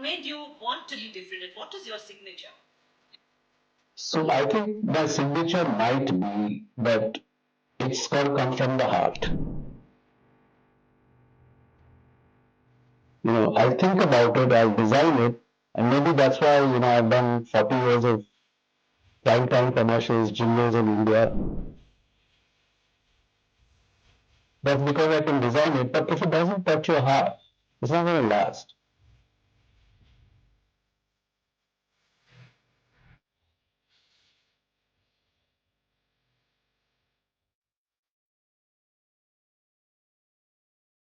made you want to be different? And what is your signature? So I think my signature might be that it's got to come from the heart. I'll think about it, I'll design it, and maybe that's why, I've done 40 years of prime time commercials, jingles in India. That's because I can design it, but if it doesn't touch your heart, it's not going to last.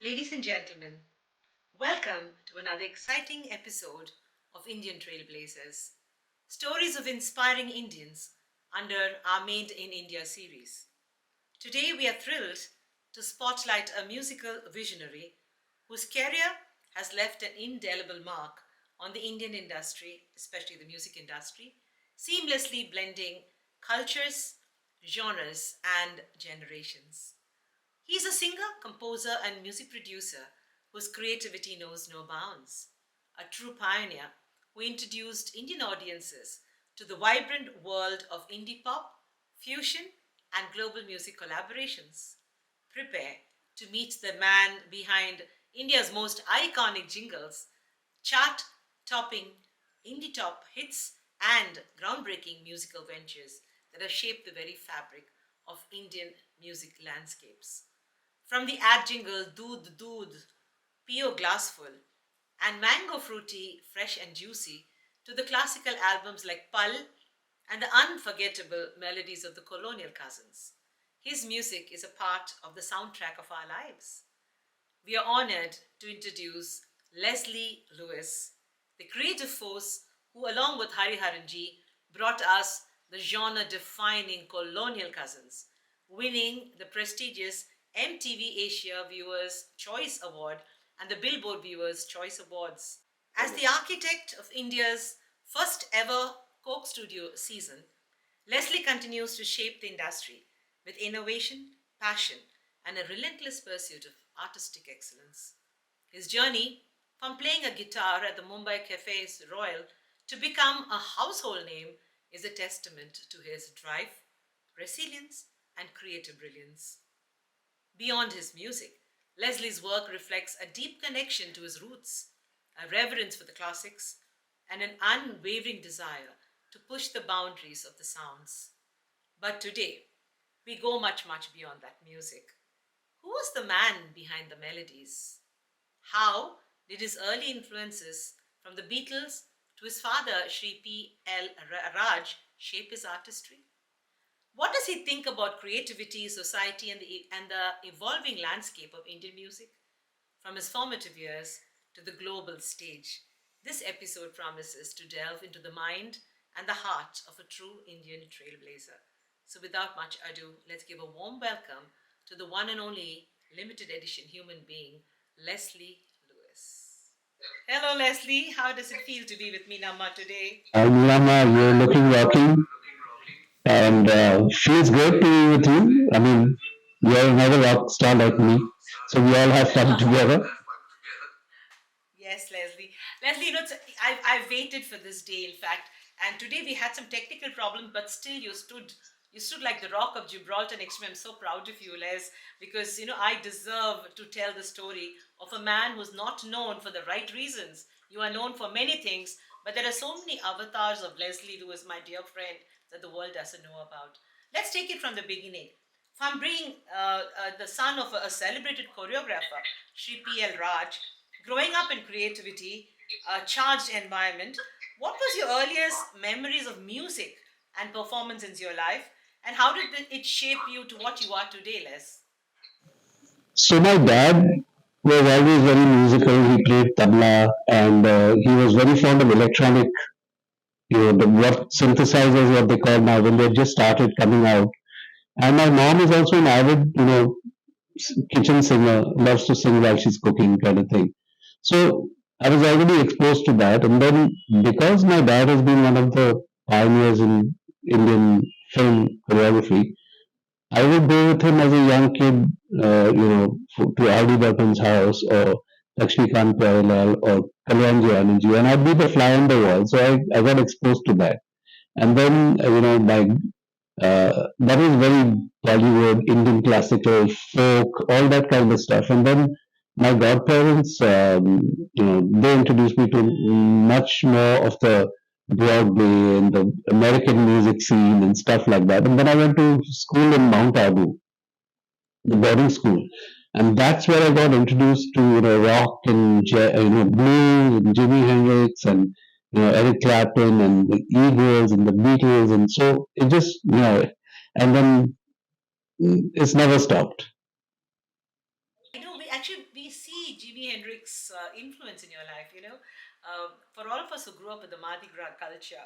Ladies and gentlemen, welcome to another exciting episode of Indian Trailblazers, stories of inspiring Indians under our Made in India series. Today we are thrilled to spotlight a musical visionary whose career has left an indelible mark on the Indian industry, especially the music industry, seamlessly blending cultures, genres, and generations. He is a singer, composer, and music producer whose creativity knows no bounds. A true pioneer who introduced Indian audiences to the vibrant world of indie pop, fusion, and global music collaborations. Prepare to meet the man behind India's most iconic jingles, chart topping indie top hits, and groundbreaking musical ventures that have shaped the very fabric of Indian music landscapes. From the ad jingle Doodh Doodh, Piyo Glassful, and Mango Fruity Fresh and Juicy, to the classical albums like Pal and the unforgettable melodies of the Colonial Cousins. His music is a part of the soundtrack of our lives. We are honored to introduce Leslie Lewis, the creative force who, along with Hariharanji, brought us the genre defining Colonial Cousins, winning the prestigious MTV Asia Viewers' Choice Award and the Billboard Viewers' Choice Awards. As the architect of India's first ever Coke Studio season, Leslie continues to shape the industry with innovation, passion, and a relentless pursuit of artistic excellence. His journey from playing a guitar at the Mumbai Cafe's Royal to become a household name is a testament to his drive, resilience, and creative brilliance. Beyond his music, Leslie's work reflects a deep connection to his roots, a reverence for the classics, and an unwavering desire to push the boundaries of the sounds. But today, we go much, much beyond that music. Who was the man behind the melodies? How did his early influences from the Beatles to his father, Sri P.L. Raj, shape his artistry? What does he think about creativity, society, and the evolving landscape of Indian music? From his formative years to the global stage, this episode promises to delve into the mind and the heart of a true Indian trailblazer. So, without much ado, let's give a warm welcome to the one and only limited edition human being, Leslie Lewis. Hello, Leslie. How does it feel to be with Meenamma today? Hi, Meenamma, you're looking rocking, and feels great to be with you. I mean, you're another rock star like me, so we all have fun together. Yes, Leslie. Leslie, I've waited for this day, in fact, and today we had some technical problems, but still you stood like the rock of Gibraltar next to me. I'm so proud of you, Les, because I deserve to tell the story of a man who's not known for the right reasons. You are known for many things, but there are so many avatars of Leslie, who is my dear friend, that the world doesn't know about. Let's take it from the beginning. From being the son of a celebrated choreographer, Sri P.L. Raj, growing up in creativity, a charged environment, what was your earliest memories of music and performance in your life? And how did it shape you to what you are today, Les? So my dad was always very musical. He played tabla, and he was very fond of electronic. What synthesizers, what they call now, when they just started coming out. And my mom is also an avid, kitchen singer, loves to sing while she's cooking, kind of thing. So I was already exposed to that, and then because my dad has been one of the pioneers in Indian film choreography, I would go with him as a young kid, to R.D. Burton's house or Lakshmikant Pyarelal or Kalyanji Anandji, and I'd be the fly on the wall. So I got exposed to that. And then, my that was very Bollywood, Indian classical, folk, all that kind of stuff. And then my godparents, they introduced me to much more of the Broadway and the American music scene and stuff like that. And then I went to school in Mount Abu, the boarding school, and that's where I got introduced to rock and blues and Jimi Hendrix and Eric Clapton and the Eagles and the Beatles, and so it just and then it's never stopped. I know we see Jimi Hendrix influence in your life. For all of us who grew up with the Mardi Gras culture,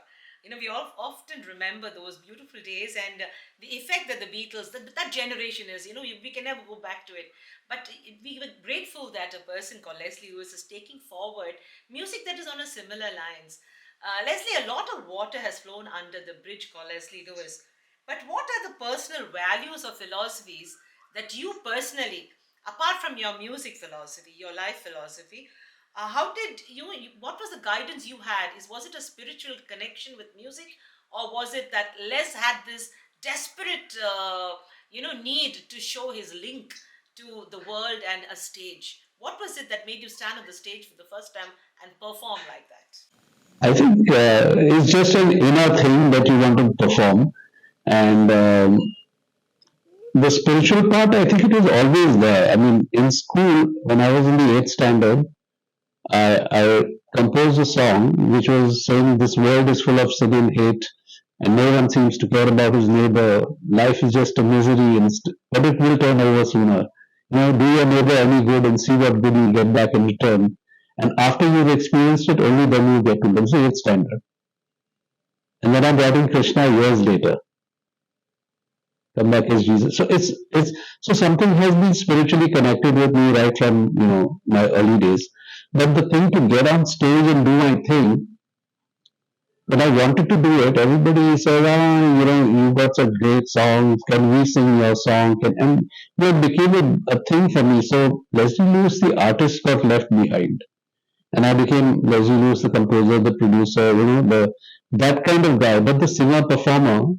we all often remember those beautiful days and the effect that the Beatles, that generation is. We can never go back to it. But we were grateful that a person called Leslie Lewis is taking forward music that is on a similar lines. Leslie, a lot of water has flown under the bridge called Leslie Lewis. But what are the personal values or philosophies that you personally, apart from your music philosophy, your life philosophy, how did what was the guidance you had? Was it a spiritual connection with music, or was it that Les had this desperate, need to show his link to the world and a stage? What was it that made you stand on the stage for the first time and perform like that? I think it's just an inner thing that you want to perform, and the spiritual part, I think it was always there. I mean, in school, when I was in the eighth standard, I composed a song which was saying this world is full of sin and hate, and no one seems to care about his neighbor. Life is just a misery, but it will turn over sooner. Do your neighbor any good and see what good you get back in return. And after you've experienced it, only then you get to live. So it's standard. And then I'm writing Krishna years later. Come back as Jesus. So it's so something has been spiritually connected with me right from my early days. But the thing to get on stage and do my thing, when I wanted to do it, everybody said, you got such great songs. Can we sing your song? And it became a thing for me. So Leslie Lewis, the artist, got left behind. And I became Leslie Lewis, the composer, the producer, that kind of guy. But the singer performer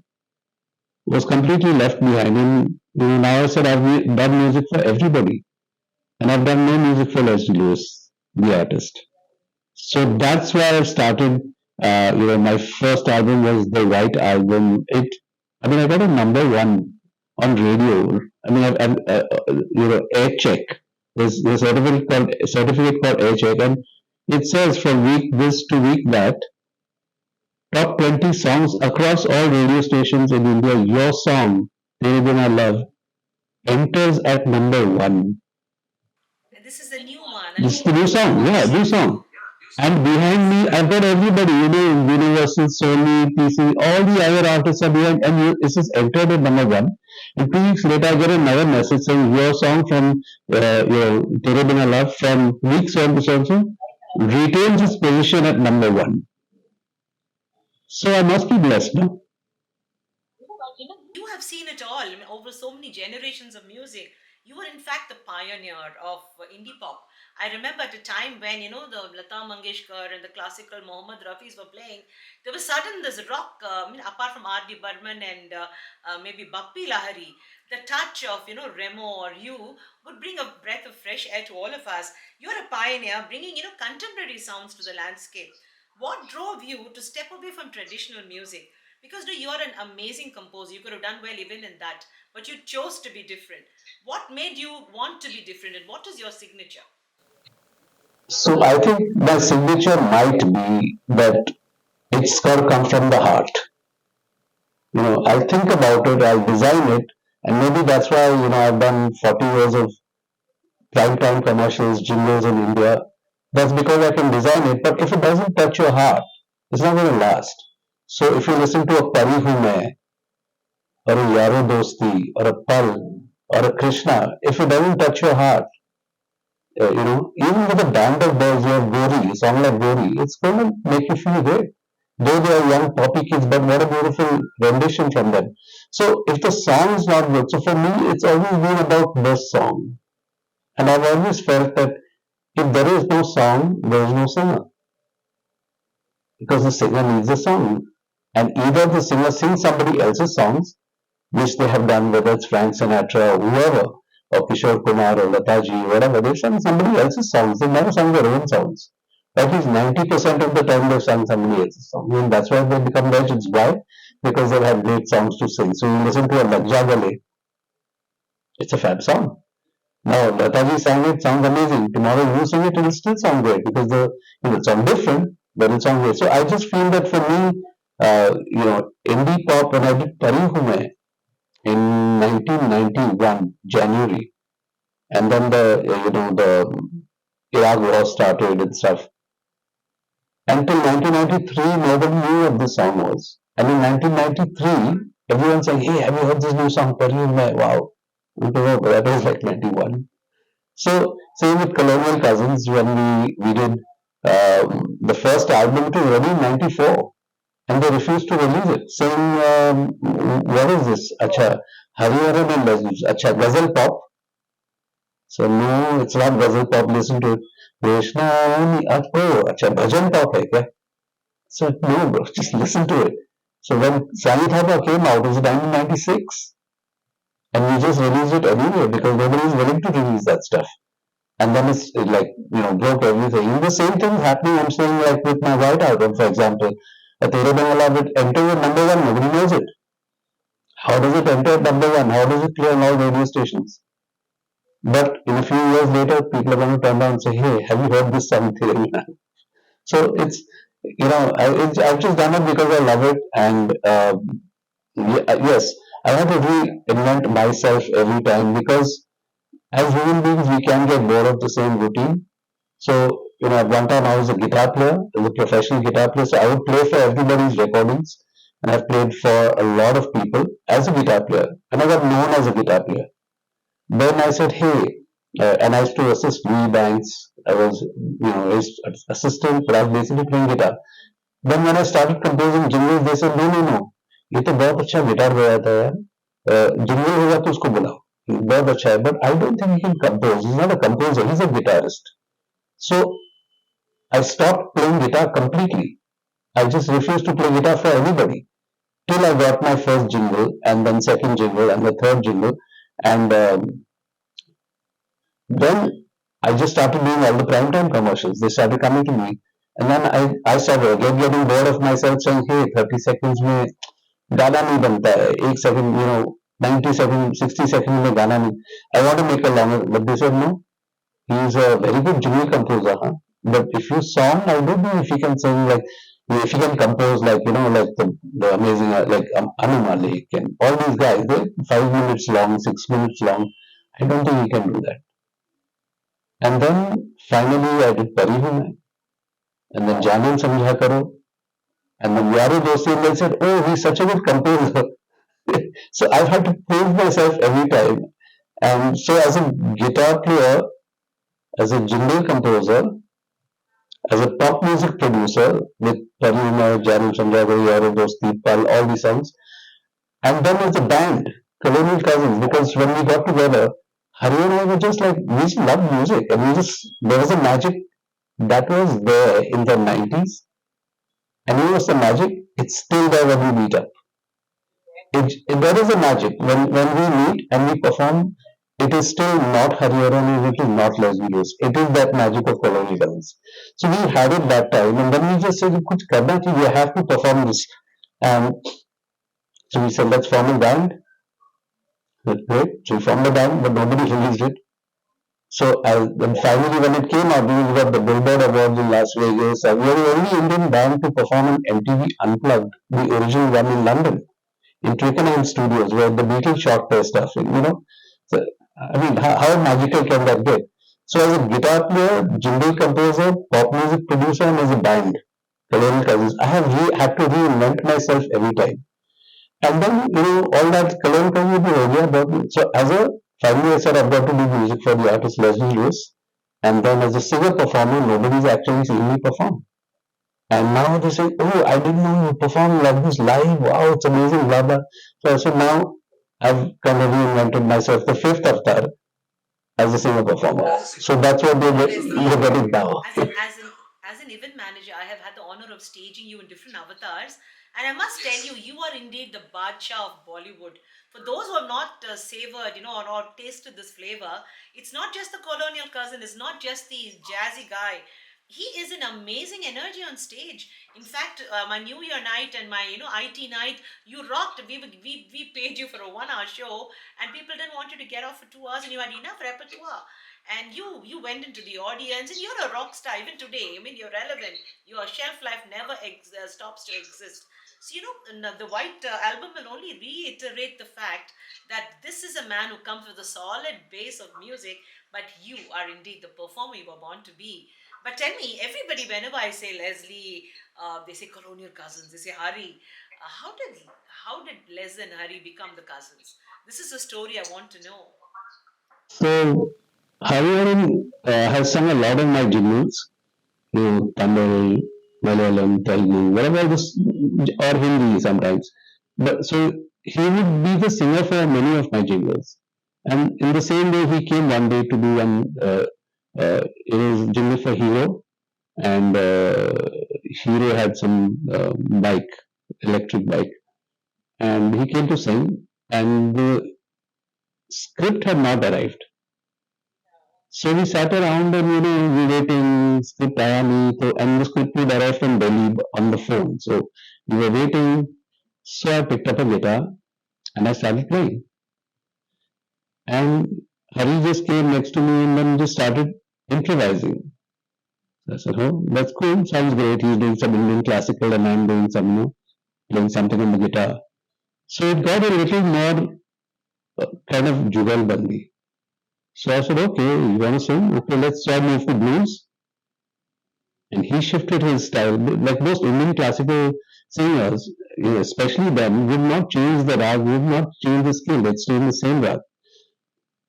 was completely left behind. And now I said I've done music for everybody. And I've done no music for Leslie Lewis, the artist. So that's where I started. My first album was the White Album. I got a number one on radio. Air Check. There's a certificate called Air Check, and it says from week this to week that top 20 songs across all radio stations in India. Your song, Tere Bina Love, enters at number one. This is a new one, a This is new the new song, yeah, new song. And behind me, I've got everybody, Universal, Sony, PC, all the other artists are behind, and this is entered at number one. And 2 weeks later, I get another message saying your song from, Tere Bina Love from week so so retains its position at number one. So I must be blessed, no? You have seen it all. Over so many generations of music. You were, in fact, the pioneer of indie pop. I remember at a time when, the Lata Mangeshkar and the classical Mohammed Rafis were playing, there was sudden this rock, apart from R.D. Burman and maybe Bappi Lahari, the touch of, Remo or you would bring a breath of fresh air to all of us. You're a pioneer, bringing, contemporary sounds to the landscape. What drove you to step away from traditional music? Because you're an amazing composer. You could have done well even in that, but you chose to be different. What made you want to be different, and what is your signature? So I think my signature might be that it's got to come from the heart. I'll think about it, I'll design it, and maybe that's why, I've done 40 years of prime time commercials, jingles in India. That's because I can design it, but if it doesn't touch your heart, it's not going to last. So if you listen to a Pari Hu Main, or a Yaro Dosti, or a Pal, or a Krishna, if it doesn't touch your heart, even with a band of boys, you have Gori, a song like Gori, it's going to make you feel great. Though they are young poppy kids, but what a beautiful rendition from them. So if the song is not good, so for me, it's always been about the song. And I've always felt that If there is no song, there is no singer. Because the singer needs a song. And either the singer sings somebody else's songs, which they have done, whether it's Frank Sinatra or whoever, or Kishore Kumar or Lataji, whatever, they've sung somebody else's songs. They've never sung their own songs. At least 90% of the time they've sung somebody else's song. And that's why they become legends. Why? Because they've had great songs to sing. So you listen to a Lagja Gale, it's a fab song. Now Lataji sang it, sounds amazing. Tomorrow you sing it, it'll still sound great because it sounds different, but it sounds great. So I just feel that for me, indie pop, when I did Pari Hu Main in 1991 January, and then the Iraq war started and stuff. Until 1993, nobody knew what this song was. And in 1993, everyone saying, "Hey, have you heard this new song, Pari Hu Main?" Wow, that was like 91. So same with Colonial Cousins when we did the first album. It was ready in '94, and they refused to release it, saying, "What is this? Acha, Hariharan and Leslee. Acha, Ghazal pop." So no, it's not Ghazal pop. Listen to it. Krishna, oh, acha, Bhajan pop hai kya? So no, bro, just listen to it. So when Sani Thapa came out, it was 1996, and we just released it anyway because nobody is willing to release that stuff. And then it's like broke everything. And the same thing is happening. I'm saying like with my White album, for example, a Tere Bangala would enter at number one. Nobody knows it. How does it enter at number one? How does it play on all radio stations? But in a few years later, people are going to turn around and say, "Hey, have you heard this song, Tere Bangala?" So it's I've just done it because I love it, and yes, I want to reinvent myself every time because as human beings, we can get bored of the same routine. So, at one time I was a guitar player, as a professional guitar player, so I would play for everybody's recordings, and I've played for a lot of people as a guitar player, and I got known as a guitar player. Then I said, hey, and I used to assist V banks. I was, his assistant, but I was basically playing guitar. Then when I started composing jingles, they said, no, ये तो बहुत अच्छा guitar बजाता है यार jingle होगा तो उसको बुलाओ बहुत अच्छा है but I don't think he can compose he is not a composer he is a guitarist so I stopped playing guitar completely. I just refused to play guitar for anybody till I got my first jingle and then second jingle and the third jingle. And then I just started doing all the primetime commercials. They started coming to me. And then I started again getting bored of myself saying, hey, 30 seconds में गाना नहीं बनता है. एक second, 90 seconds, 60 seconds में गाना नहीं. I want to make a longer, but they said no. He is a very good jingle composer, huh? But if you song, I don't know if he can sing like, if he can compose like, like the amazing, like Anu Malik and all these guys, they're 5 minutes long, 6 minutes long. I don't think he can do that. And then finally I did Pari Hu Main. And then Janan Samjha Karo. And then Yaro Dosti, and they said, oh, he's such a good composer. So I've had to prove myself every time. And so as a guitar player, as a jingle composer, as a pop music producer with Parima, Janu Chandragari, Yaro Dosti, Pal, all these songs, and then as a band, Colonial Cousins, because when we got together, Hari and I were just like, we just loved music, and there was a magic that was there in the 90s, and it was the magic, it's still there when we meet up. There is a magic. When we meet and we perform, it is still not Hariharan and it is not Leslee. It is that magic of Colonial Cousins. So we had it that time, and then we just said, "Kuch karna ki we have to perform this." And so we said, "Let's form a band." Great. So we formed a band, but nobody released it. So then finally, when it came out, we got the Billboard Awards in Las Vegas. And we were the only Indian band to perform on MTV Unplugged, the original one in London, in Twickenham Studios, where the Beatles shot their stuff. So, I mean, how magical can that get? So as a guitar player, jingle composer, pop music producer, and as a band, Colonial Cousins, I have had to reinvent myself every time. And then, all that Colonial Cousins bhi ho gaya, but so finally I said I've got to do music for the artist Leslie Lewis. And then as a singer performer, nobody's actually seen me perform. And now they say, oh, I didn't know you performed like this live. Wow, it's amazing, blah, blah. So now I've kind of reinvented myself. The fifth avatar, as a singer performer. So that's what You know, you're Leslie, getting now. as an event manager, I have had the honor of staging you in different avatars, and I must tell you, you are indeed the Badshah of Bollywood. For those who have not savored, or tasted this flavor, it's not just the colonial cousin, it's not just the jazzy guy. He is an amazing energy on stage. In fact, my New Year night and my IT night, you rocked. We paid you for a 1 hour show, and people didn't want you to get off for 2 hours, and you had enough repertoire, and you went into the audience, and you're a rock star even today. I mean, you're relevant. Your shelf life never stops to exist. So the White Album will only reiterate the fact that this is a man who comes with a solid base of music, but you are indeed the performer you were born to be. But tell me, everybody, whenever I say Leslie, they say Colonial Cousins, they say Hari. How did Les and Hari become the cousins? This is a story I want to know. So Hariharan has sung a lot of my jingles, Tamil, Malayalam, Telugu, whatever this, or Hindi sometimes. But so he would be the singer for many of my jingles. And in the same way, he came one day to do it was jingle for Hero, and Hero had some bike, electric bike, and he came to sing, and the script had not arrived. So we sat around and we waiting, script आया नहीं तो and the script would arrive from Delhi on the phone. So we were waiting. So I picked up a guitar and I started playing. And Hari just came next to me and then just started improvising. So I said, "Oh, that's cool. Sounds great. He's doing some Indian classical and I'm doing some, playing something on the guitar." So it got a little more kind of jugalbandi. So I said, "Okay, you want to sing? Okay, let's try move to blues." And he shifted his style. Like most Indian classical singers, especially them, would not change the rag, would not change the scale. They'd stay in the same rag.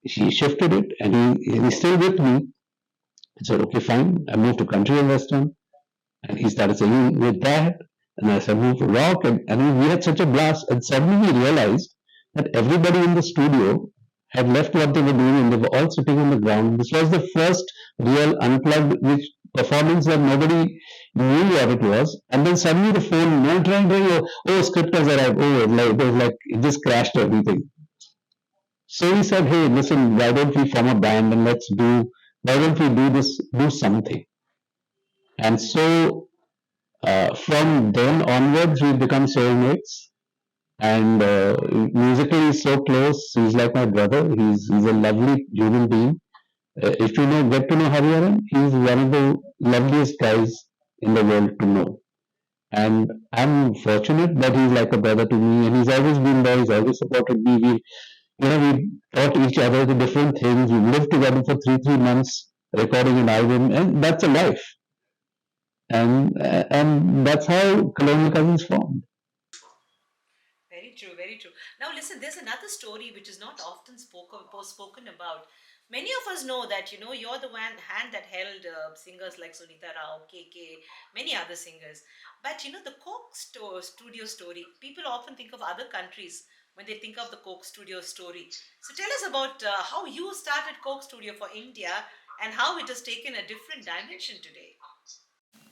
He shifted it, and he's still with me. I said, okay, fine. I moved to country and western, and he started singing with that. And I said, move to rock, and we had such a blast. And suddenly we realized that everybody in the studio had left what they were doing, and they were all sitting on the ground. This was the first real unplugged which performance that nobody knew what it was. And then suddenly the phone, no trying, script has arrived. It just crashed everything. So we said, hey, listen, why don't we form a band and why don't we do something? And so from then onwards, we become soulmates. And musically, he's so close. He's like my brother. He's a lovely human being. If you get to know Hariharan, he's one of the loveliest guys in the world to know. And I'm fortunate that he's like a brother to me, and he's always been there. He's always supported me. We taught each other the different things. We lived together for three months recording an album, and that's a life. And that's how Colonial Cousins formed. Very true, very true. Now, listen, there's another story which is not often spoken about. Many of us know that, you're the one hand that held singers like Sunita Rao, KK, many other singers. But, the Studio story, people often think of other countries when they think of the Coke Studio story. So tell us about how you started Coke Studio for India and how it has taken a different dimension today.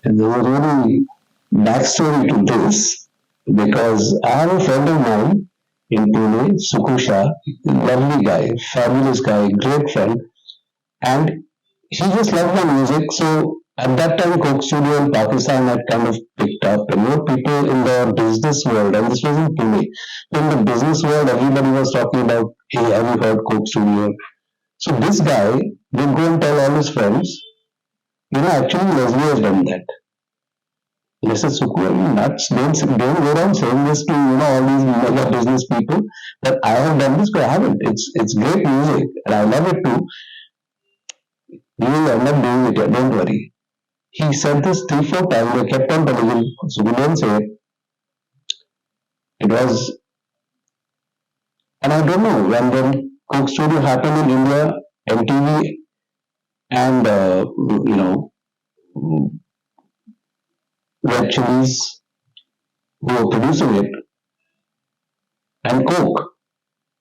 And there's a really backstory to this because I have a friend of mine in Pune, Sukusha, lovely guy, fabulous guy, great friend, and he just loved my music. So at that time, Coke Studio in Pakistan had kind of picked up, and more people in the business world, and this was in Pune. In the business world, everybody was talking about, hey, have you heard Coke Studio? So this guy would go and tell all his friends, actually Leslie has done that. I said, Suku, are you nuts? Don't go around saying this to all these mega business people that I have done this, but I haven't. It's great music and I love it too. You will end up doing it, don't worry. He said this 3, 4 times. I kept on telling him, Suku, don't say it. It was, and I don't know, when Coke Studio happened in India, MTV and, Red Chilies who were producing it and Coke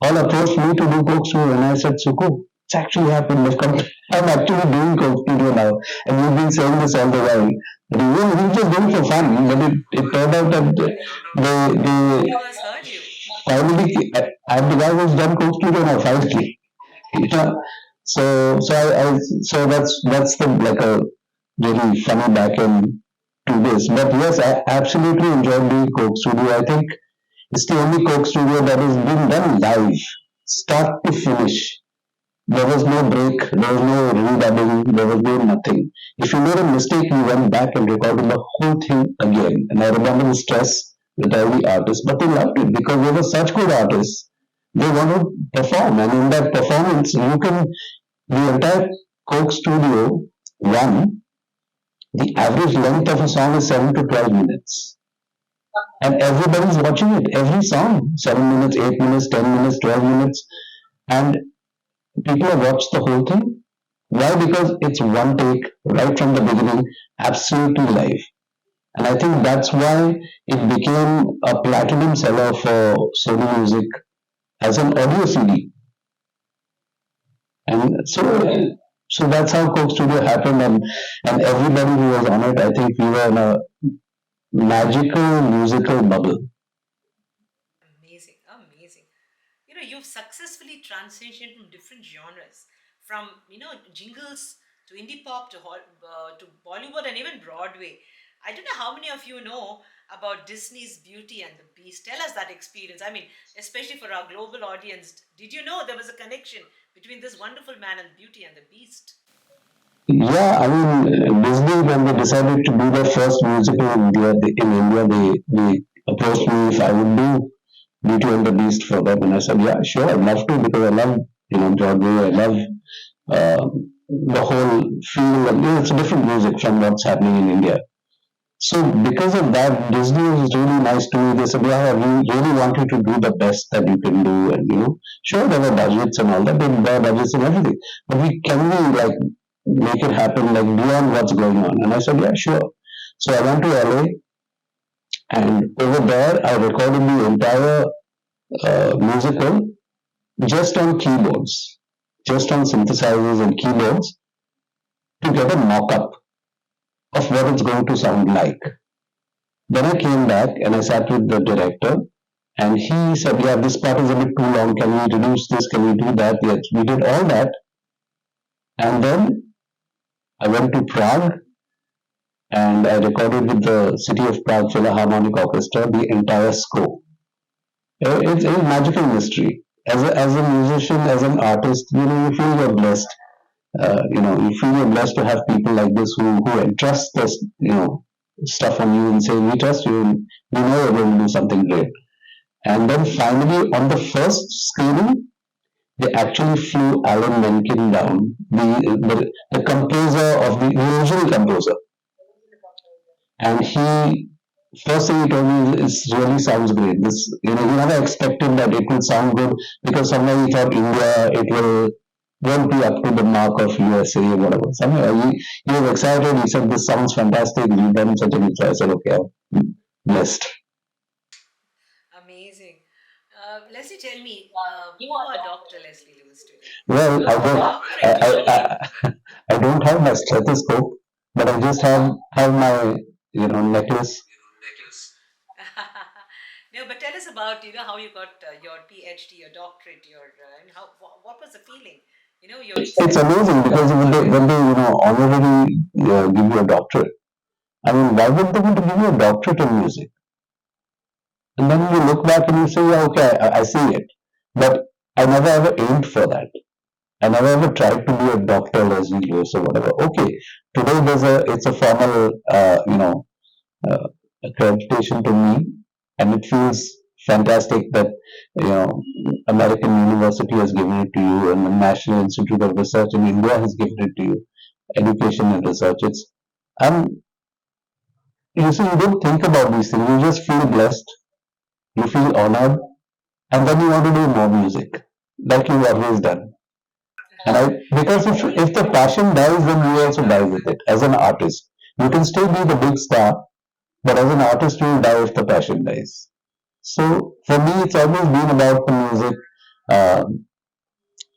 all approached me to do Coke Studio and I said, Suku, It's actually happened. I'm actually doing Coke Studio now, and you've been saying this all the while. We just doing it for fun, but it turned out that The they universe heard you. finally, I'm the guy who's done Coke Studio now, finally. Yeah. So that's the like a really funny back end to this. But yes, I absolutely enjoyed doing Coke Studio. I think it's the only Coke Studio that has been done live, start to finish. There was no break, there was no redubbing, there was no nothing. If you made a mistake, you went back and recorded the whole thing again. And I remember the stress with all the artists, but they loved it because they were such good artists. They want to perform, and in that performance, you can the entire Coke Studio one. The average length of a song is 7 to 12 minutes, and everybody's watching it. Every song, 7 minutes, 8 minutes, 10 minutes, 12 minutes, and people have watched the whole thing. Why? Because it's one take right from the beginning, absolutely live. And I think that's why it became a platinum seller for Sony Music as an audio CD. And so that's how Coke Studio happened. And everybody who was on it, I think we were in a magical musical bubble. Amazing, amazing. You've successfully transitioned from different genres, from jingles to indie pop to to Bollywood and even Broadway. I don't know how many of you know about Disney's Beauty and the Beast. Tell us that experience. I mean, especially for our global audience, did you know there was a connection between this wonderful man and Beauty and the Beast? Yeah, I mean, Disney, when they decided to do their first musical in India, they approached me if I would do Beauty and the Beast for them. And I said, yeah, sure, I'd love to because I love, Broadway. I love uh, the whole feel. And, it's a different music from what's happening in India. So because of that, Disney was really nice to me. They said, yeah, we really want you to do the best that you can do. And, sure, there were budgets and all that, there were budgets and everything. But can we like make it happen like beyond what's going on? And I said, yeah, sure. So I went to LA and over there I recorded the entire musical just on keyboards, just on synthesizers and keyboards to get a mock-up of what it's going to sound like. Then I came back and I sat with the director and he said, yeah, this part is a bit too long. Can we reduce this? Can we do that? Yes, we did all that. And then I went to Prague and I recorded with the City of Prague Philharmonic Orchestra the entire score. It's a magical mystery. As a musician, as an artist, you feel you're blessed. You feel you're blessed to have people like this who entrust this, stuff on you and say, we trust you, and we know you're going to do something great. And then finally, on the first screening, they actually flew Alan Menken down, the composer of the original composer. And first thing he told me is really sounds great. This, he never expected that it would sound good because somewhere he thought India, it won't be up to the mark of USA or whatever. Somewhere he was excited. He said, this sounds fantastic. You've done such a good job. I said, okay, I'm blessed. Amazing. Leslie, tell me, you are Dr. Leslie Lewis today. Well, What doctorate you hold? I don't have my stethoscope, but I just have my necklace. No, but tell us about how you got your PhD, your doctorate, and how what was the feeling? You're It's amazing because when they honorably give you a doctorate. I mean, why would they want to give you a doctorate in music? And then you look back and you say, yeah, okay, I see it. But I never ever aimed for that. I never ever tried to be a doctor, Leslie Lewis or whatever. Okay, today it's a formal, uh, accreditation to me, and it feels fantastic that you know American University has given it to you, and the National Institute of Research in India has given it to you. Education and research. Um, you don't think about these things. You just feel blessed. You feel honored, and then you want to do more music, like you've always done. And because if the passion dies, then you also die with it. As an artist, you can still be the big star, but as an artist, you will die if the passion dies. So for me, it's always been about the music. Um,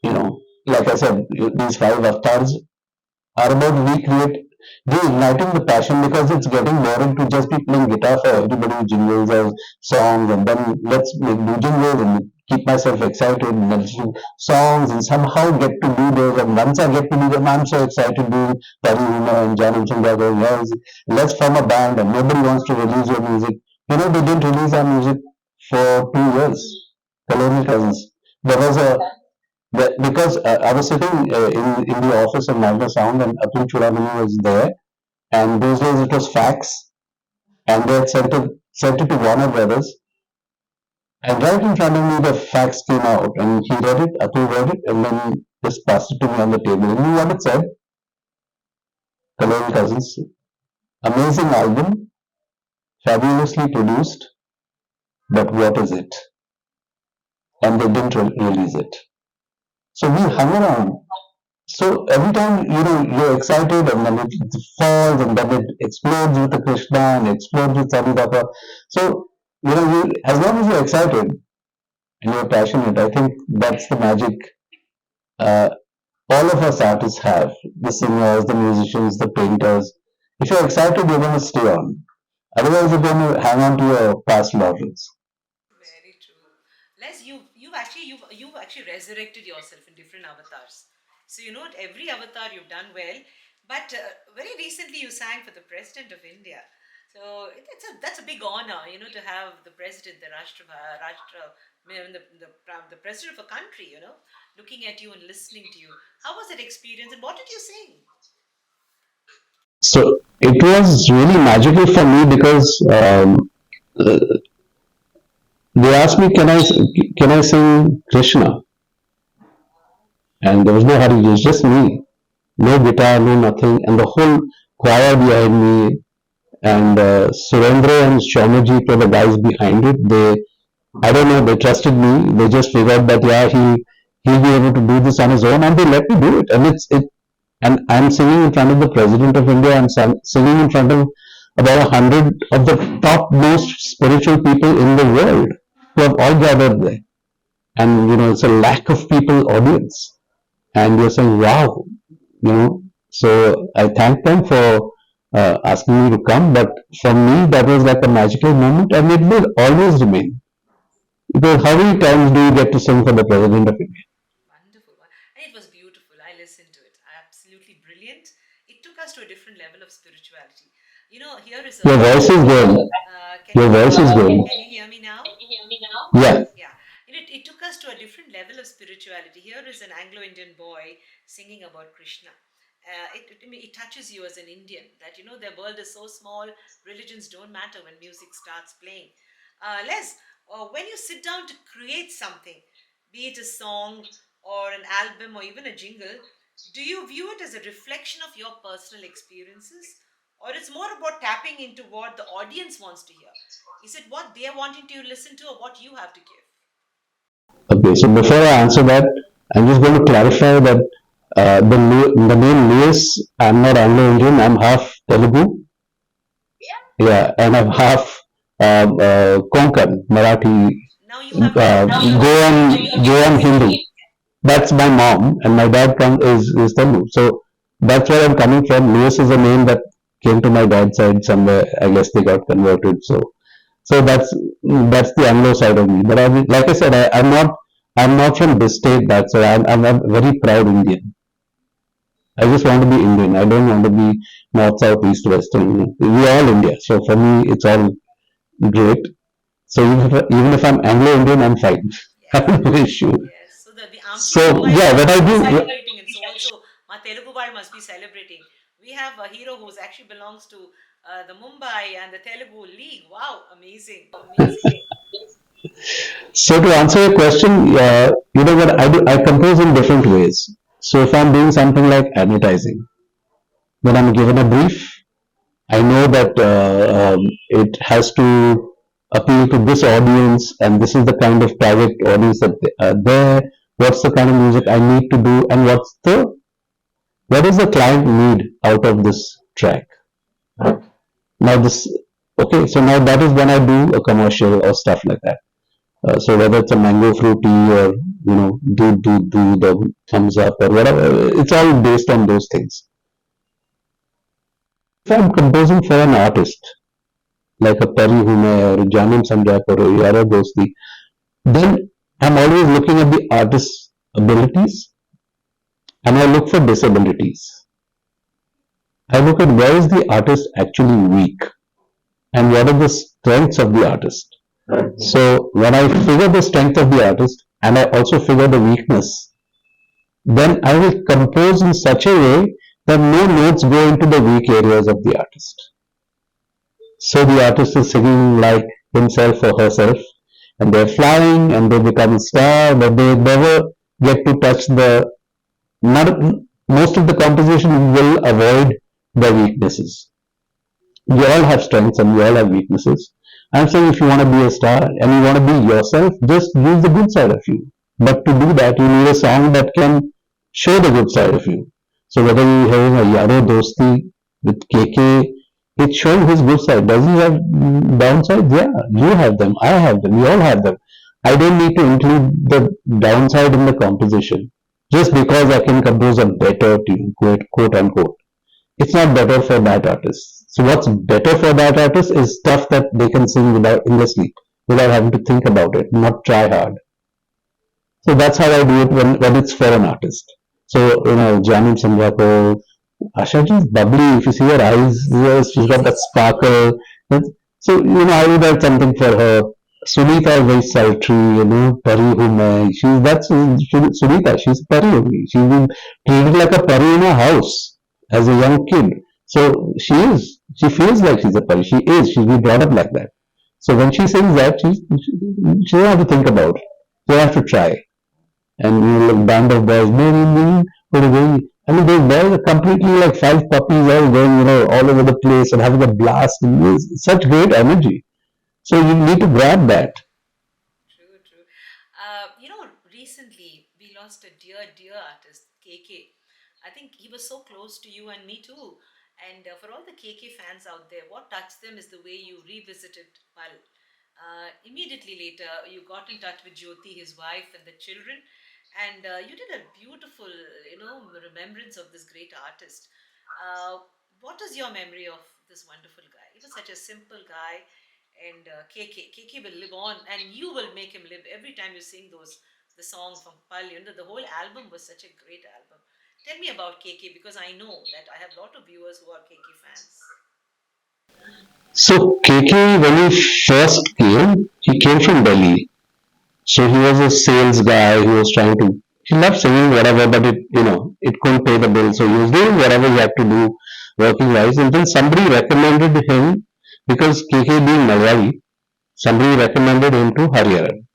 you know, like I said, these five avatars are about reigniting the passion because it's getting boring to just be playing guitar for everybody, jingles or songs, and then let's do jingles and keep myself excited and then do songs and somehow get to do those. And once I get to do them, I'm so excited doing Parihuna and John and Chandra going, yes, let's form a band and nobody wants to release your music. You know, they didn't release our music for 2 years. Colonial Cousins. There was a because I was sitting in the office of Malta Sound and Atul Chudamani was there, and those days it was fax, and they had sent it to Warner Brothers, and right in front of me the fax came out, and he read it, Atul read it, and then just passed it to me on the table. And you know what it said? Colonial Cousins, amazing album, fabulously produced, but what is it? And they didn't release it. So we hung around. So every time you're excited and then it falls and then it explodes with the Krishna and explodes with Sadhudaka. So as long as you're excited and you're passionate, I think that's the magic uh, all of us artists have. The singers, the musicians, the painters. If you're excited, you're going to stay on. Otherwise, you're going to hang on to your past laurels. Very true. Les, you've actually resurrected yourself in different avatars. So you know what, every avatar you've done well, but very recently you sang for the President of India. So that's a big honor, to have the president, the the president of a country, looking at you and listening to you. How was that experience, and what did you sing? So it was really magical for me because uh, they asked me, can I sing Krishna? And there was no hurry, it was just me. No guitar, no nothing, and the whole choir behind me, and Surendra and Shaumaji were the guys behind it. I don't know, they trusted me. They just figured that yeah, he'll be able to do this on his own, and they let me do it. And I'm singing in front of the President of India. I'm singing in front of about 100 of the top most spiritual people in the world who have all gathered there. And it's a lack of people audience, and you're saying, wow, you know. So I thank them for asking me to come, but for me that was like a magical moment, and it will always remain. Because how many times do you get to sing for the President of India? Wonderful. And it was beautiful. I listened to it. Absolutely brilliant. It took us to a different level of spirituality. Here is Your a. voice is going. Can Your you voice is going. can you hear me now? Yeah. Yeah. It took us to a different level of spirituality. Here is an Anglo-Indian boy singing about Krishna. It touches you as an Indian that their world is so small, religions don't matter when music starts playing. Les, when you sit down to create something, be it a song or an album or even a jingle, do you view it as a reflection of your personal experiences, or it's more about tapping into what the audience wants to hear? Is it what they're wanting to listen to or what you have to give? Okay. So before I answer that, I'm just going to clarify that the name Lewis. I'm not Anglo-Indian. I'm half Telugu. Yeah, and I'm half Konkan, Marathi, Now you have to Goan, explain. Goan Hindu. That's my mom, and my dad is Telugu. So that's where I'm coming from. Lewis is a name that came to my dad's side somewhere. I guess they got converted. So that's the Anglo side of me. But like I said, I'm not from this state. That's why I'm a very proud Indian. I just want to be Indian. I don't want to be north, south, east, west. We're all India. So for me, it's all great. So even if I'm Anglo-Indian, I'm fine. I Yes, have no issue. yes. So the Amchi So Mumbai yeah, what must I be do, celebrating, and so also my Telugu bar must be celebrating. We have a hero who's actually belongs to the Mumbai and the Telugu League. Wow, amazing, amazing. so to answer your question, you know what I do? I compose in different ways. So if I'm doing something like advertising, when I'm given a brief, I know that it has to appeal to this audience, and this is the kind of target audience that are there. What's the kind of music I need to do, and what does the client need out of this track? Now this, okay, so now that is when I do a commercial or stuff like that. So whether it's a mango fruity or do the thumbs up or whatever. It's all based on those things. If I'm composing for an artist like a Pari Hume or Janam Samjak or Yara Dosti, then I'm always looking at the artist's abilities and I look for disabilities. I look at where is the artist actually weak and what are the strengths of the artist. So when I figure the strength of the artist and I also figure the weakness, then I will compose in such a way that no notes go into the weak areas of the artist. So the artist is singing like himself or herself, and they're flying and they become a star, but they never get to touch the. Not, most of the composition will avoid the weaknesses. We all have strengths and we all have weaknesses. I'm saying if you want to be a star and you want to be yourself, just use the good side of you. But to do that, you need a song that can show the good side of you. So whether you're having a Yaro Dosti with KK, it's showing his good side. Does he have downsides? Yeah, you have them. I have them. We all have them. I don't need to include the downside in the composition just because I can compose a better tune, quote unquote. It's not better for that artist. So what's better for that artist is stuff that they can sing without in their sleep, without having to think about it, not try hard. So that's how I do it when it's for an artist. So Janam Sandhya Asha ji is bubbly. If you see her eyes, yes, she's got that sparkle. So I would write something for her. Sunita is very sultry, Pari Hume. Sunita. She's Pari only. She's been treated like a Pari in her house as a young kid. So she is. She feels like she's a Pari. She is. She's been brought up like that. So when she sings that, she doesn't have to think about it. She doesn't have to try. And look, band of boys, I mean, those boys are completely like five puppies all going, all over the place and having a blast. And it's such great energy. So you need to grab that. True, true. Recently we lost a dear artist, KK. I think he was so close to you and me too. And for all the KK fans out there, what touched them is the way you revisited Pal. Immediately later, you got in touch with Jyoti, his wife, and the children, and you did a beautiful, remembrance of this great artist. What is your memory of this wonderful guy? He was such a simple guy, and KK will live on, and you will make him live every time you sing the song from Pal. The whole album was such a great album. Tell me about KK because I know that I have a lot of viewers who are KK fans. So KK, when he first came, he came from Delhi. So he was a sales guy. He loved singing whatever, but it couldn't pay the bill. So he was doing whatever he had to do working wise. And then somebody recommended him because KK being Malayali, somebody recommended him to Hariharan.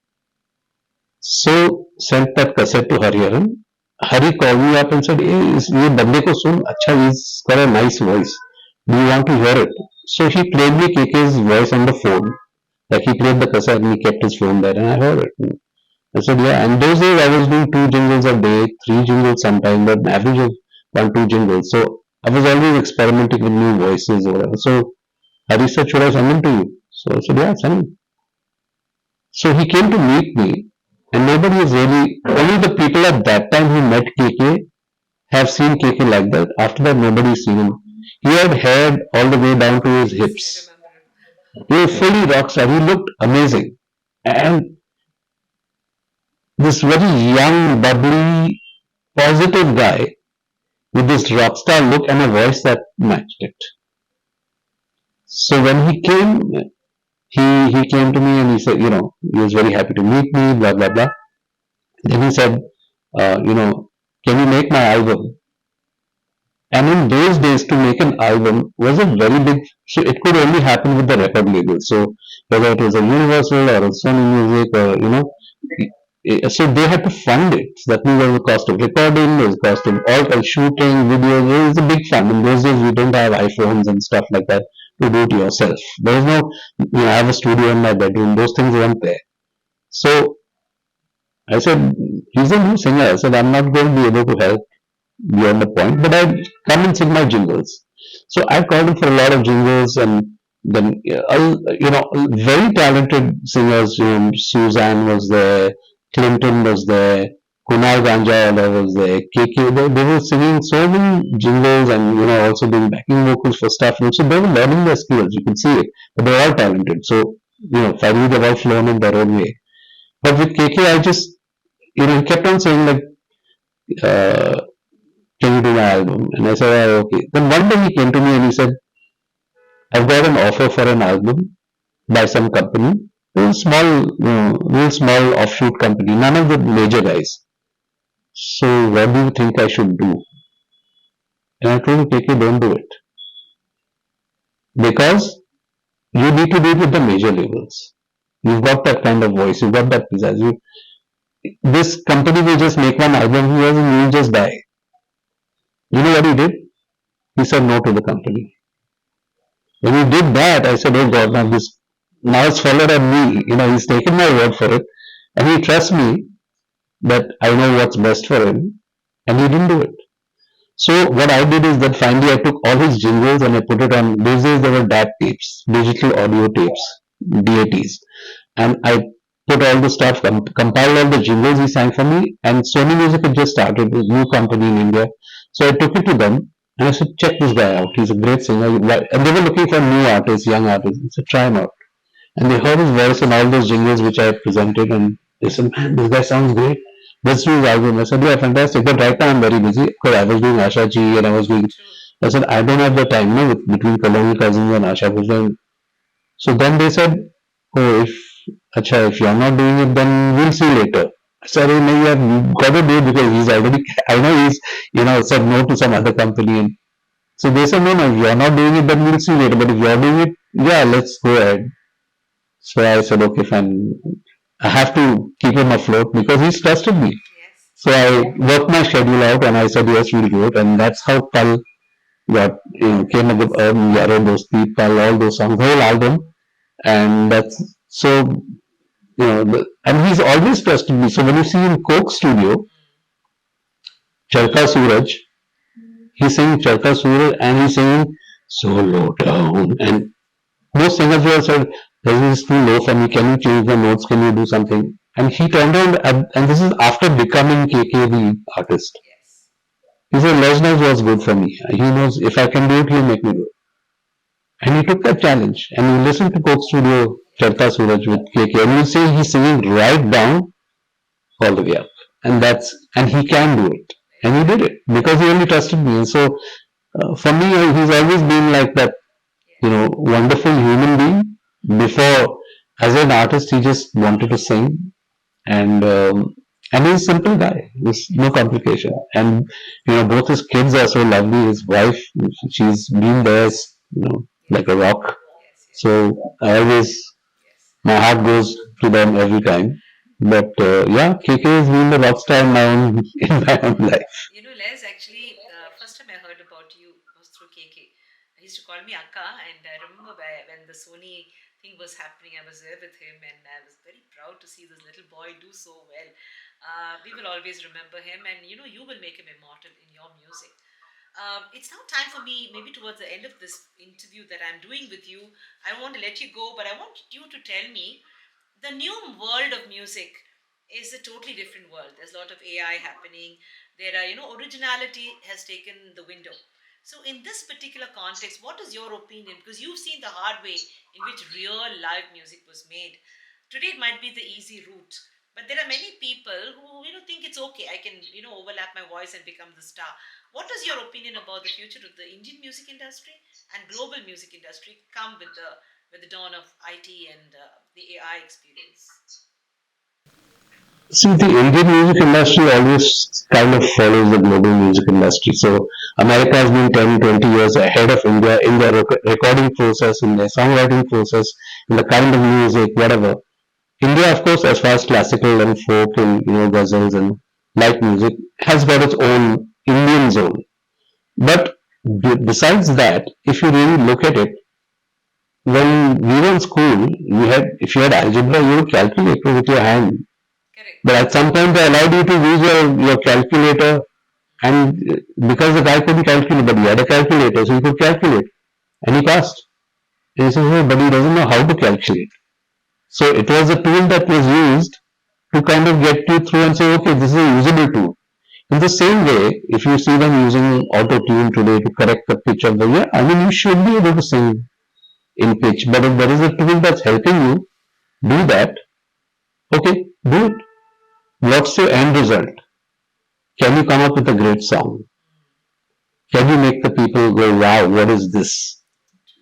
So sent that cassette to Hariharan. Hari called me up and said, "Hey, ये बंदे को सुन, अच्छा, he's got a nice voice. Do you want to hear it?" So he played me KK's voice on the phone. Like he played the cassette and he kept his phone there and I heard it. I said, yeah. And those days I was doing 2 jingles a day, 3 jingles sometimes, but an average of 1, 2 jingles. So I was always experimenting with new voices or whatever. So Hari said, should I send him to you? So I said, yeah, send him. So he came to meet me, and nobody is really, only the people at that time who met KK have seen KK like that. After that, nobody's seen him. He had hair all the way down to his Yes, I hips. remember him. He was fully rock star. He looked amazing. And this very young, bubbly, positive guy with this rock star look and a voice that matched it. So when he came, he came to me and he said, he was very happy to meet me, blah, blah, blah. Then he said, can you make my album? And in those days, to make an album was a very big, so it could only happen with the record label. So whether it was a Universal or a Sony Music or, so they had to fund it. So that means there was a cost of recording, there was a cost of all shooting, videos. It was a big fund. In those days, we didn't have iPhones and stuff like that to do it yourself. There was no, I have a studio in my bedroom. Those things weren't there. So I said, he's a new singer. I said, I'm not going to be able to help beyond the point, but I come and sing my jingles. So I called him for a lot of jingles, and then very talented singers. Suzanne was there, Clinton was there, Kunal Ganjawala was there, KK. They were singing so many jingles and also doing backing vocals for stuff. And so they were learning their skills. You could see it, but they were all talented. So finally they've all flown in their own way. But with KK, I just he kept on saying like, uh, "Can you do my album?" And I said, "Oh, okay." Then one day he came to me and he said, "I've got an offer for an album by some company, real small, real small offshoot company, none of the major guys. So what do you think I should do?" And I told him, KK, don't do it. Because you need to do it with the major labels. You've got that kind of voice, you've got that pizzazz. This company will just make one album here and you'll just die. You know what he did? He said no to the company. When he did that, I said, oh God, now it's followed on me. He's taken my word for it. And he trusts me that I know what's best for him. And he didn't do it. So what I did is that finally I took all his jingles and I put it on. Those days there were DAT tapes, digital audio tapes, DATs, and I put all the stuff, compiled all the jingles he sang for me. And Sony Music had just started, it was a new company in India. So I took it to them and I said, check this guy out. He's a great singer. And they were looking for new artists, young artists. I said, try him out. And they heard his voice and all those jingles which I had presented, and they said, man, this guy sounds great. Let's do his album. I said, yeah, fantastic. But right now I'm very busy because I was doing Asha Ji and I was doing. True. I said, I don't have the time now between Colonial Cousins and Asha Bhushan. So then they said, oh, if you're not doing it, then we'll see later. I said, oh, no, you have got to do it because he's already, I know he's, said no to some other company. And so they said, no, no, if you're not doing it, then we'll see later. But if you're doing it, yeah, let's go ahead. So I said, okay, fine. I have to keep him afloat because he's trusted me. Yes. So I worked my schedule out and I said, yes, we'll do it. And that's how Pal came up with Yaro Dosti, Pal, all those songs, the whole album. And that's so, and he's always trusted me. So when you see in Coke Studio, Charka Suraj, he's singing Charka Suraj and he's singing So Low Down. And most singers were said, this is too low for me. Can you change the notes? Can you do something? And he turned around, and this is after becoming KK the artist. Yes. He said, Les knows what's good for me. He knows if I can do it, he'll make me do it. And he took that challenge. And you listen to Coke Studio, Charta Suraj with KK, and you see he's singing right down all the way up. And he can do it. And he did it because he only trusted me. And so, for me, he's always been like that, wonderful human being. Before, as an artist, he just wanted to sing, and he's a simple guy. There's no complication, and both his kids are so lovely. His wife, she's been there, like a rock. Yes, yes, So I always, yes. my heart goes to them every time. But yeah, KK has been the rock star in my own life. Les, actually, first time I heard about you was through KK. He used to call me Akka, and I remember when the Sony thing was happening, I was there with him, and I was very proud to see this little boy do so well. We will always remember him, and you will make him immortal in your music. It's now time for me, maybe towards the end of this interview that I'm doing with you. I want to let you go, but I want you to tell me the new world of music is a totally different world. There's a lot of AI happening. There are, originality has taken the window. So, in this particular context, what is your opinion? Because you've seen the hard way in which real live music was made. Today, it might be the easy route, but there are many people who think it's okay. I can overlap my voice and become the star. What is your opinion about the future of the Indian music industry and global music industry come with the dawn of IT and the AI experience? See, the Indian music industry always kind of follows the global music industry. So America has been 10, 20 years ahead of India in their recording process, in their songwriting process, in the kind of music, whatever. India, of course, as far as classical and folk and ghazals and light music, has got its own Indian zone. But besides that, if you really look at it, when we were in school, if you had algebra, you would calculate with your hand. Correct. But at some point, they allowed you to use your calculator, and because the guy couldn't calculate, but he had a calculator, so he could calculate, and he passed. And he says, oh, but he doesn't know how to calculate. So it was a tool that was used to kind of get you through and say, okay, this is a usable tool. In the same way, if you see them using auto-tune today to correct the pitch of the, yeah, I mean, you should be able to sing in pitch, but if there is a tool that's helping you do that, okay, do it. What's your end result? Can you come up with a great song? Can you make the people go, wow, what is this?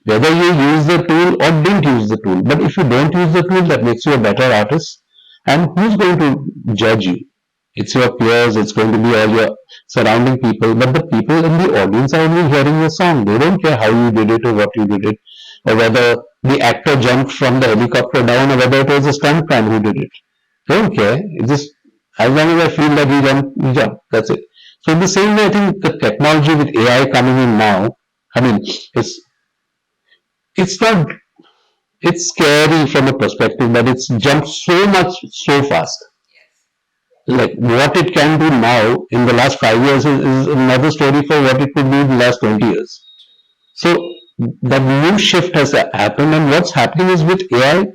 Whether you use the tool or didn't use the tool. But if you don't use the tool, that makes you a better artist. And who's going to judge you? It's your peers, it's going to be all your surrounding people. But the people in the audience are only hearing the song. They don't care how you did it or what you did it, or whether the actor jumped from the helicopter down or whether it was a stuntman who did it. They don't care. It's just as long as I feel that we jump. That's it. So in the same way, I think the technology with AI coming in now, I mean, it's it's not it's scary from a perspective that it's jumped so much so fast. Yes. Like what it can do now in the last 5 years is another story for what it could do in the last 20 years. So that new shift has happened, and what's happening is with AI,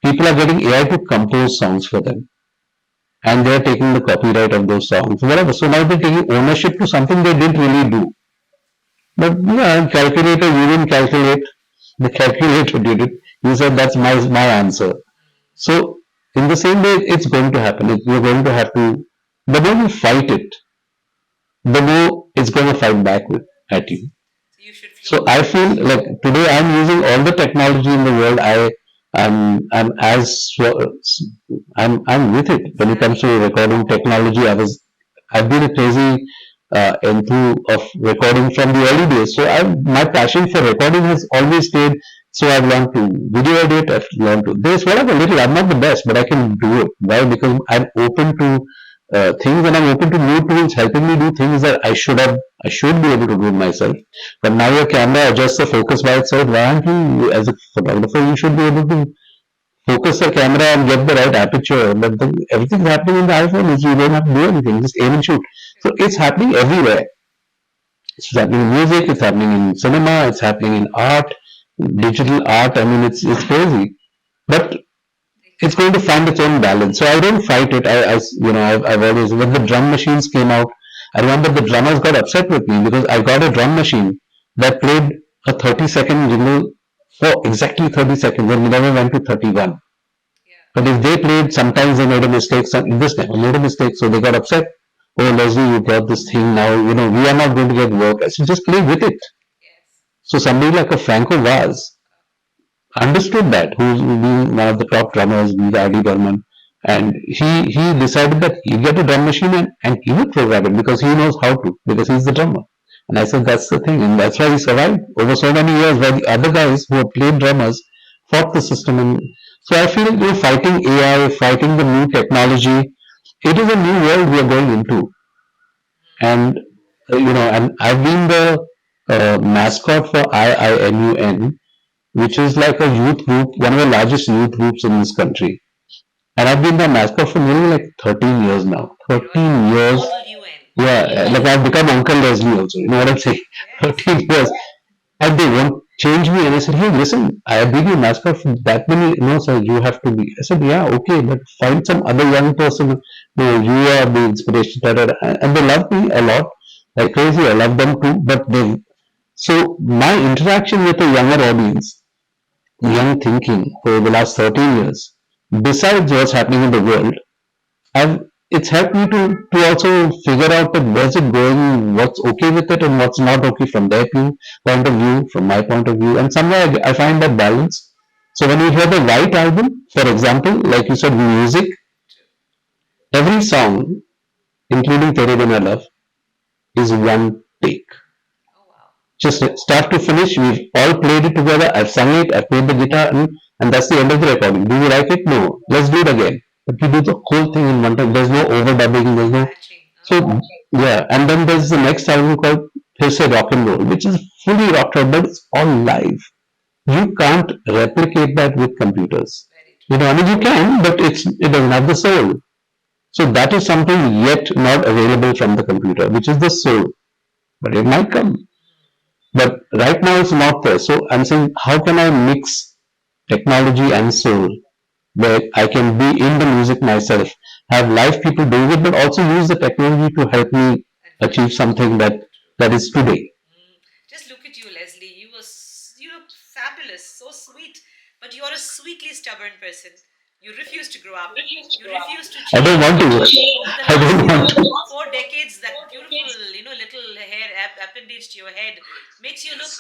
people are getting AI to compose songs for them, and they're taking the copyright of those songs, whatever. So now they're taking ownership to something they didn't really do. But yeah, calculator, you didn't calculate. The calculator did it. You said that's my answer. So in the same way, it's going to happen. You're going to have to. The more you fight it, the more it's going to fight back at you. So you should flow So with I it. feel like today I'm using all the technology in the world. I'm as I'm with it when it comes to Savvy. recording technology. I've been a crazy into of recording from the early days. So my passion for recording has always stayed. So I've learned to video edit. I've learned to this whatever little. I'm not the best, but I can do it. Why? Because I'm open to things, and I'm open to new tools helping me do things that I should be able to do myself. But now your camera adjusts the focus by itself. Why aren't you, as a photographer, you should be able to focus the camera and get the right aperture. But everything's happening in the iPhone is you don't have to do anything, just aim and shoot. So it's happening everywhere. It's happening in music, it's happening in cinema, it's happening in art, digital art. I mean, it's crazy. But it's going to find its own balance. So I don't fight it. I've always, when the drum machines came out, I remember the drummers got upset with me because I got a drum machine that played a 30-second jingle for exactly 30 seconds and we never went to 31. Yeah. But if they played, sometimes they made a mistake. This never made a mistake, so they got upset. Oh, Leslie, you got this thing now. We are not going to get work. I said, just play with it. Yes. So somebody like a Franco Vaz understood that, who's been one of the top drummers, R.D. Burman, and he decided that he'd get a drum machine and he would program it because he knows how to, because he's the drummer. And I said, that's the thing, and that's why he survived over so many years, where the other guys who had played drummers fought the system. And so I feel fighting AI, fighting the new technology, it is a new world we are going into. And and I've been the mascot for IIMUN, which is like a youth group, one of the largest youth groups in this country. And I've been the mascot for nearly like 13 years now. You're 13 the years. model UN. Yeah, like I've become Uncle Leslie also. You know what I'm saying? Yes. 13 years. And they won't change me. And I said, hey, listen, I have been your mascot for that many. No, sir, you have to be. I said, yeah, okay, but find some other young person. No, you are the inspiration. And they love me a lot. Like crazy. I love them too. So my interaction with a younger audience, young thinking for the last 13 years, besides what's happening in the world, I've it's helped me to also figure out that where's it going, what's okay with it, and what's not okay from their point of view, from my point of view, and somewhere I find that balance. So when you hear the White Album, for example, like you said, music, True. every song, including Tere Bina Love, is one take. Oh wow. Just start to finish, we've all played it together. I've sung it, I've played the guitar, and that's the end of the recording. Do you like it? No. Let's do it again. But we do the whole thing in one time. There's no overdubbing, there's no. Matching. So, yeah. And then there's the next album called Here's a Rock and Roll, which is fully rocked out, but it's all live. You can't replicate that with computers. Very true. I mean, you can, but it doesn't have the soul. So that is something yet not available from the computer, which is the soul. But it might come. But right now it's not there. So I'm saying, how can I mix technology and soul where I can be in the music myself? have live people doing it, but also use the technology to help me achieve Advance. something that is today. Mm. Just look at you, Leslie. You look fabulous, so sweet, but you're a sweetly stubborn person. You refuse to grow up. You refuse to I don't want change. to. Over the I last, don't want to. 4 decades, that beautiful, little hair appendage to your head makes you look.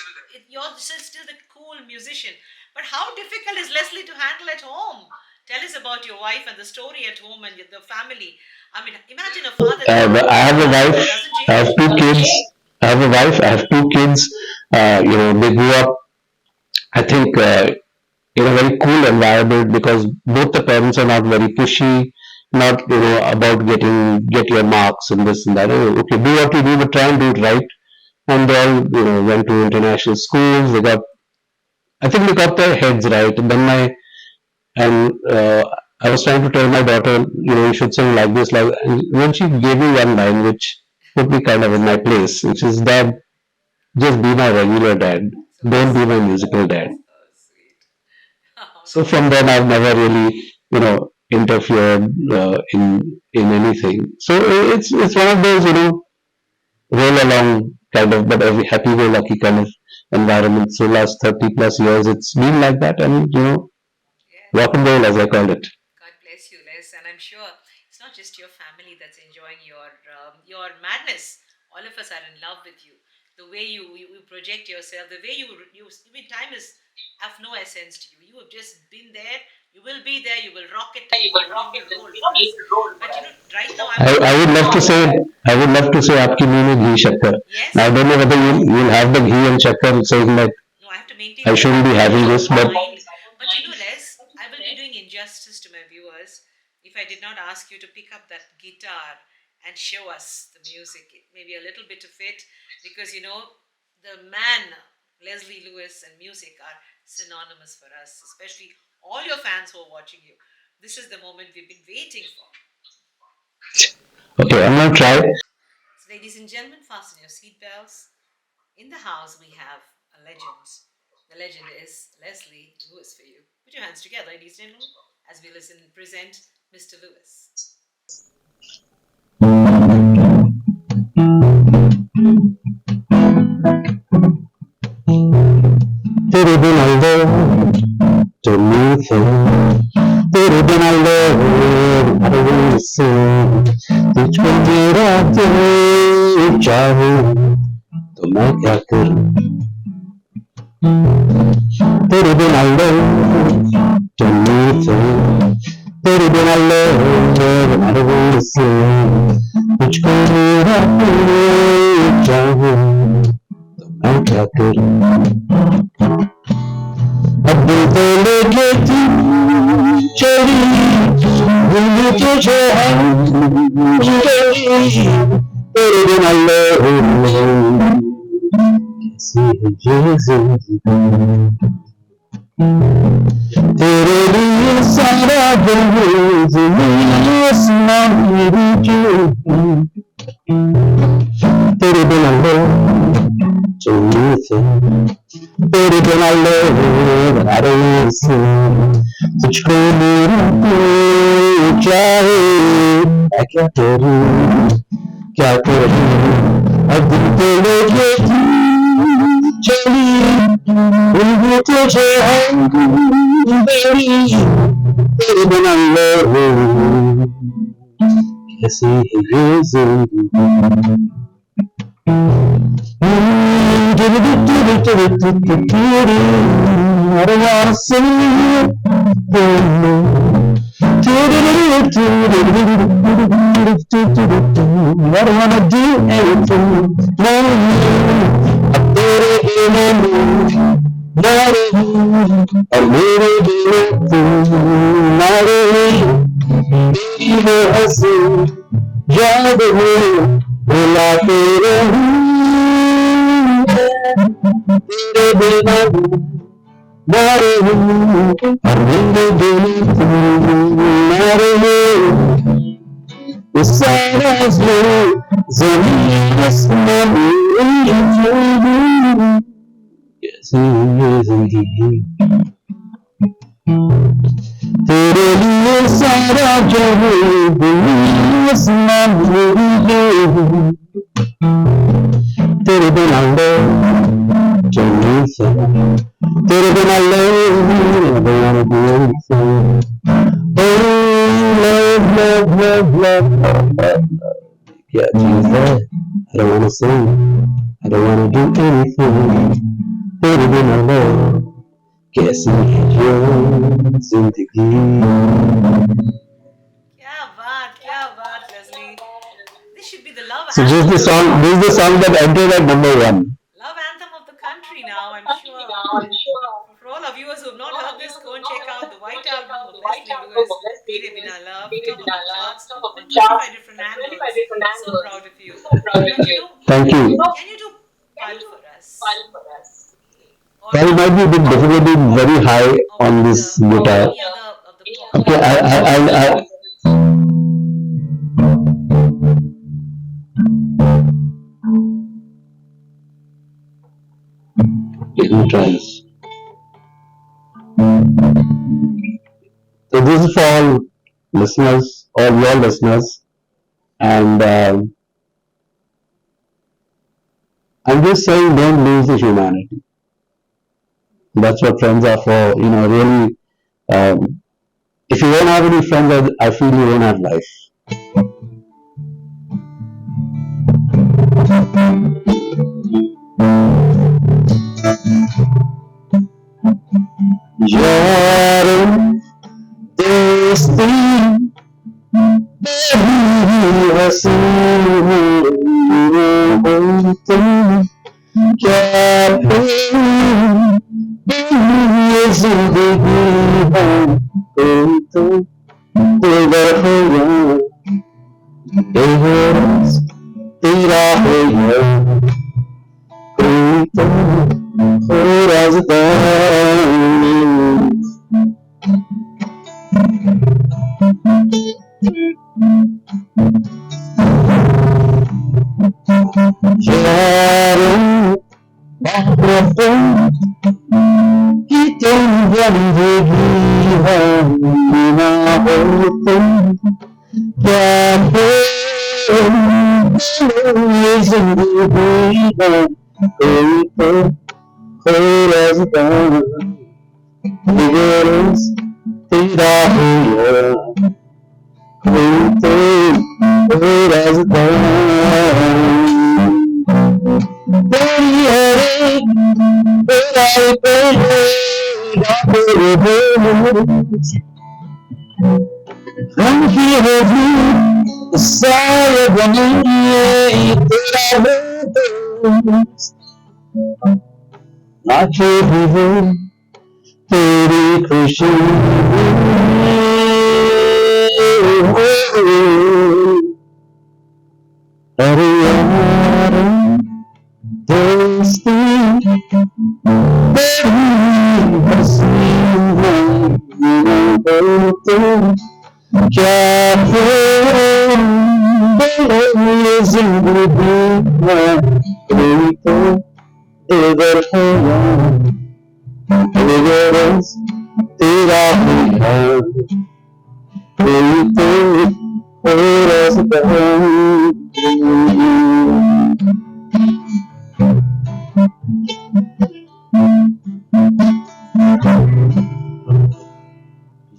You're still the cool musician. But how difficult is Leslie to handle at home? Tell us about your wife and the story at home and the family. I mean, imagine a father that I have a that wife. doesn't I have change. two kids. I have a wife. I have two kids. They grew up, I think, in a very cool environment because both the parents are not very pushy, not about get your marks and this and that. Oh, okay, do what you do, but try and do it right. And they all went to international schools. I think they got their heads right. And then I was trying to tell my daughter, you should sing like this, like. And when she gave me one line, which put me kind of in my place, which is, Dad, just be my regular dad. So Don't be my sweet. musical dad. So sweet. Oh, So from then I've never really, interfered in anything. So it's one of those, roll along kind of, but every happy-go-lucky kind of environment. So last 30 plus years, it's been like that, and yes. rock and roll as I call it. God bless you, Les. And I'm sure it's not just your family that's enjoying your madness. All of us are in love with you. The way you project yourself, the way I mean, time is of no essence to you. You have just been there. You will be there. You will rock it. You don't need to roll for us. But right now I'm I, going to I would love to say, आपकी मुंह में घी शक्कर. Now yes. I don't know whether you'll have the ghee and shakkar saying that No, I have to maintain I the shouldn't be sanity having of this, my but mind. But Les, I will be doing injustice to my viewers if I did not ask you to pick up that guitar and show us the music. Maybe a little bit of it, because the man, Leslie Lewis, and music are synonymous for us, especially all your fans who are watching you. This is the moment we've been waiting for. okay, I'm gonna try. So, ladies and gentlemen, fasten your seatbelts. In the house, we have a legend. The legend is Leslie Lewis for you. Put your hands together, ladies and gentlemen, as we listen and present Mr. Lewis. तेरे बिना लोग तो नहीं थे तेरे बिना लोग मर से तुझको मेरा दिल चाहे तो मैं क्या करूं तेरे बिना लोग तो नहीं थे तेरे बिना लोग मर से तुझको मेरा दिल चाहे तो मैं क्या करूं अब दिल तो लेके तू चली भूल तुझे हम गई तेरे बिना लोग कैसी है ये जिंदगी तेरे लिए सारा दिन ज़मीन आसमां मेरी जो तेरे बिना लोग चलने से तेरे बिना लोग आ रहे से तुझको मेरा कोई चाहे मैं क्या करूं अब दिल तो लेके तू चली उन्हें तुझे हम गई तेरे बिना लोग कैसी है ये जिंदगी I don't wanna see you. I don't wanna do anything. No, I better be a little bit मेरी हंसी याद हो बुलाते रहूं तेरे बिना ना रहूं और मेरे बिना तू ना रहे इस सारा ज़मीन आसमां मेरी जो कैसी है जिंदगी तेरे लिए सारा राजा हो गई आसमां मेरी तेरे बिना लो चंगी सा तेरे बिना लो I don't wanna do anything. Oh, love. क्या चीज है I don't wanna sing I don't wanna do anything तेरे बिना लो कैसी है ये जिंदगी Kya baat, Leslie. This should be the love So anthem of the this is the song that entered at number one. love anthem of the country now, I'm sure. For all our viewers who have not heard this, go and check out the White Album of Leslie Lewis, Tere Bina Love, top of the charts on 25 different angles. So proud of you. And Thank you. can you do Pal for us? Or Well, it might be a bit difficult, being very high or on maybe this guitar. any other of the Okay, popular melodies? let me try this. So this is for all listeners, all your listeners, and I'm just saying, don't lose the humanity. That's what friends are for. Really, um, if you don't have any friends, I feel you don't have life. यारों दोस्ती बड़ी हसीन हो तुम क्या फिर ये जिंदगी है कोई तो तेरा हो या बेहोश तेरा हो या कोई तो हो राजदार यारों बाहों की तुम जिंदगी है ना हो तुम क्या फिर ये जिंदगी है कोई तो हो राजदार बेहोश तेरा हो या कोई तो हो राजदार तेरी हर एक बुराई पे तेरे बोल हम ही होगी सारे बनिए तेरा दोस्त आंखें भी हो तेरी खुशी अरे यार दोस्ती बड़ी हसीन है तो क्या फिर ये जिंदगी है कोई तो इधर हो इधर तेरा ही है कोई तो हो रास्ता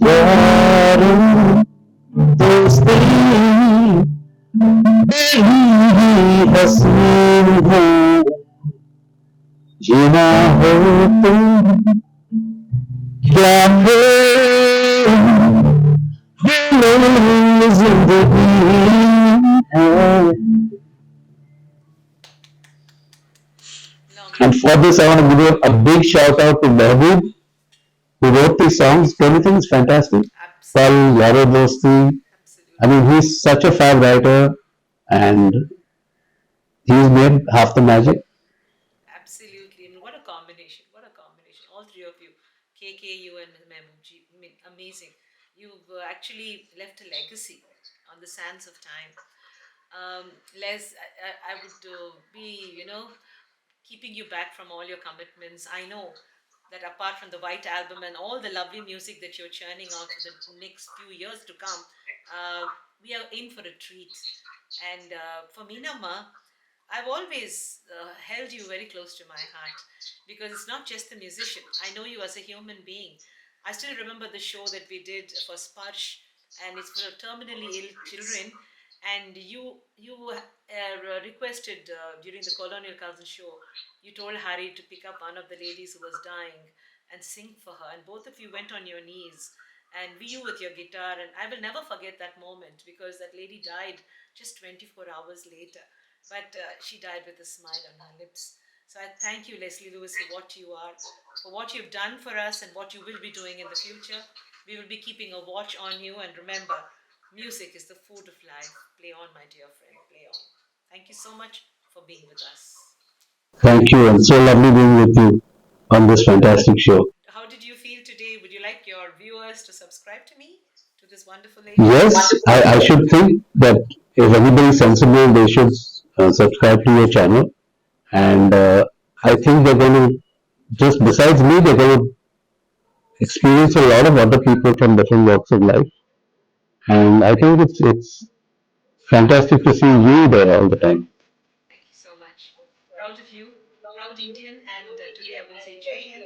यारों दोस्ती बड़ी हसीन है जीना हो तुम क्या फिर ये जिंदगी है Long And for this, I want to give a big shout out to Mehboob, who wrote these songs. Don't you think it's fantastic? Pal, absolutely, Yaro Dosti. I absolutely. mean, he's such a fab writer, and he's made half the magic. Absolutely. I mean, what a combination. What a combination. All three of you, KK, you and Mehmoobji. I mean, amazing. You've actually left a legacy on the sands of time. Les, I would be, keeping you back from all your commitments. I know. that apart from the White Album and all the lovely music that you're churning out for the next few years to come, we are in for a treat. And for Meenamma, I've always held you very close to my heart because it's not just the musician. I know you as a human being. I still remember the show that we did for Sparsh, and it's for terminally ill children. And you requested during the Colonial Cousins show, you told Harry to pick up one of the ladies who was dying and sing for her. And both of you went on your knees and you with your guitar. And I will never forget that moment because that lady died just 24 hours later. But she died with a smile on her lips. So I thank you, Leslie Lewis, for what you are, for what you've done for us, and what you will be doing in the future. We will be keeping a watch on you. And remember, music is the food of life. Play on, my dear friend, play on. Thank you so much for being with us. Thank you, and so lovely being with you on this fantastic show. How did you feel today? Would you like your viewers to subscribe to me, to this wonderful lady? Yes, I should think that if anybody sensible, they should subscribe to your channel. And I think they're going to, just besides me, they're going to experience a lot of other people from different walks of life. And I think it's fantastic to see you there all the time. Thank you so much. Proud of you, proud Indian, and today I will say Jai Hind.